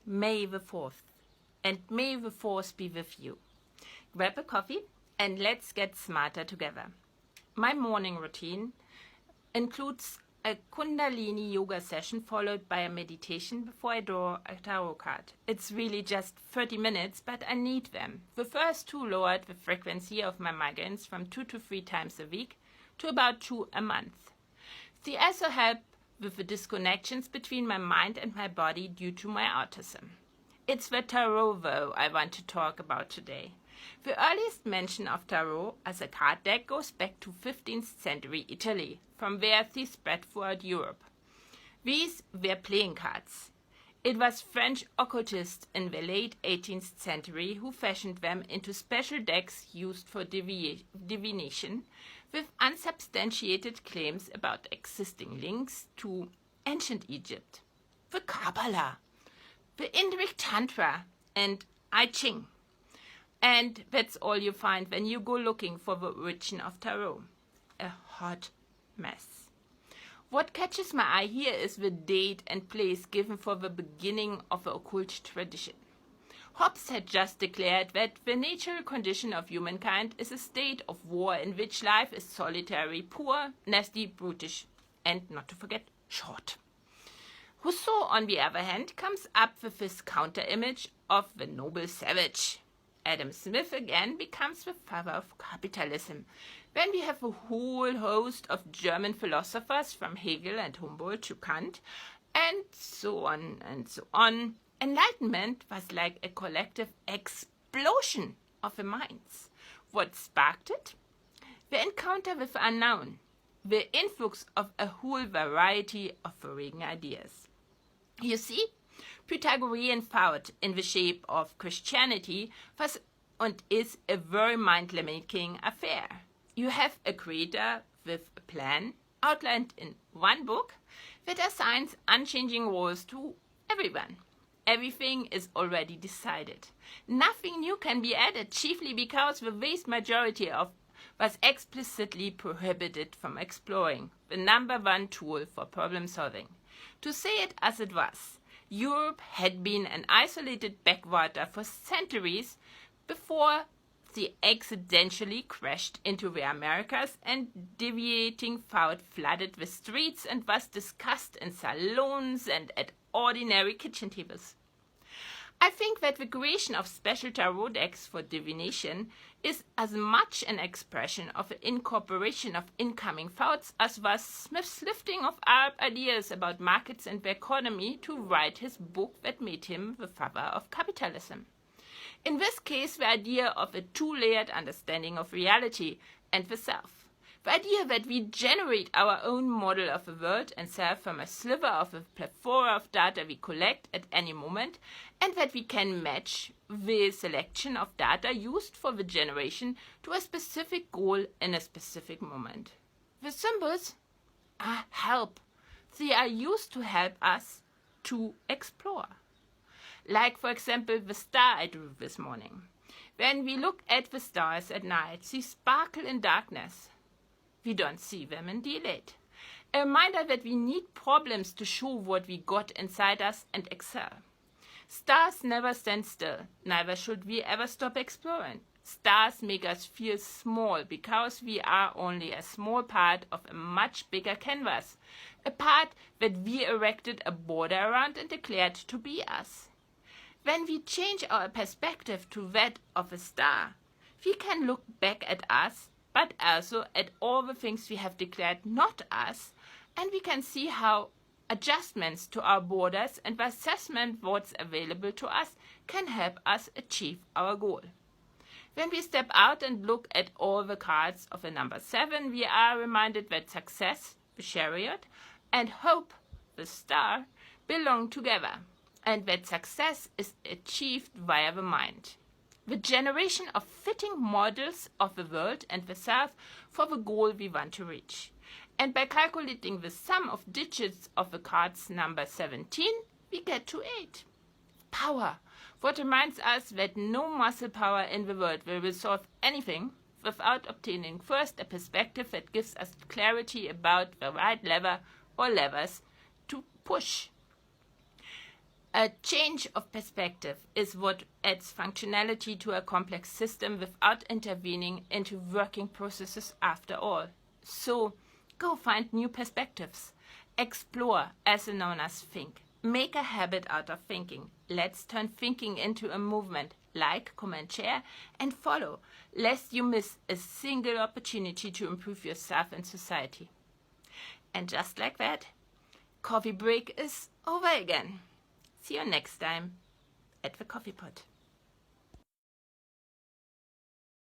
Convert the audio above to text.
May the 4th, and may the 4th be with you. Grab a coffee and let's get smarter together. My morning routine includes a Kundalini yoga session followed by a meditation before I draw a tarot card. It's really just 30 minutes, but I need them. The first two lowered the frequency of my migraines from 2 to 3 times a week to about 2 a month. They also help with the disconnections between my mind and my body due to my autism. It's the tarot, though, I want to talk about today. The earliest mention of tarot as a card deck goes back to 15th century Italy, from where they spread throughout Europe. These were playing cards. It was French occultists in the late 18th century who fashioned them into special decks used for divination, with unsubstantiated claims about existing links to ancient Egypt, the Kabbalah, the Indic Tantra, and I Ching. And that's all you find when you go looking for the origin of tarot. A hot mess. What catches my eye here is the date and place given for the beginning of the occult tradition. Hobbes had just declared that the natural condition of humankind is a state of war in which life is solitary, poor, nasty, brutish, and, not to forget, short. Rousseau, on the other hand, comes up with this counter-image of the noble savage. Adam Smith again becomes the father of capitalism. When we have a whole host of German philosophers from Hegel and Humboldt to Kant, and so on and so on, Enlightenment was like a collective explosion of the minds. What sparked it? The encounter with the unknown, the influx of a whole variety of varying ideas. You see, Pythagorean thought in the shape of Christianity was and is a very mind-limiting affair. You have a creator with a plan outlined in one book that assigns unchanging rules to everyone. Everything is already decided. Nothing new can be added, chiefly because the vast majority of was explicitly prohibited from exploring, the number one tool for problem solving. To say it as it was, Europe had been an isolated backwater for centuries before they accidentally crashed into the Americas, and deviating thought flooded the streets and was discussed in salons and at ordinary kitchen tables. I think that the creation of special tarot decks for divination is as much an expression of the incorporation of incoming thoughts as was Smith's lifting of Arab ideas about markets and the economy to write his book that made him the father of capitalism. In this case, the idea of a two-layered understanding of reality and the self. The idea that we generate our own model of the world and self from a sliver of a plethora of data we collect at any moment, and that we can match the selection of data used for the generation to a specific goal in a specific moment. The symbols are help. They are used to help us to explore. Like, for example, the star I drew this morning. When we look at the stars at night, they sparkle in darkness. We don't see them in daylight. A reminder that we need problems to show what we got inside us and excel. Stars never stand still, neither should we ever stop exploring. Stars make us feel small because we are only a small part of a much bigger canvas, a part that we erected a border around and declared to be us. When we change our perspective to that of a star, we can look back at us, but also at all the things we have declared not us, and we can see how adjustments to our borders and the assessment of what's available to us can help us achieve our goal. When we step out and look at all the cards of the number 7, we are reminded that success, the chariot, and hope, the star, belong together, and that success is achieved via the mind. The generation of fitting models of the world and the self for the goal we want to reach. And by calculating the sum of digits of the cards number 17, we get to 8. Power. What reminds us that no muscle power in the world will resolve anything without obtaining first a perspective that gives us clarity about the right lever or levers to push. A change of perspective is what adds functionality to a complex system without intervening into working processes after all. So, go find new perspectives. Explore, as known as think. Make a habit out of thinking. Let's turn thinking into a movement. Like, comment, share, and follow, lest you miss a single opportunity to improve yourself and society. And just like that, coffee break is over again. See you next time at the coffee pot.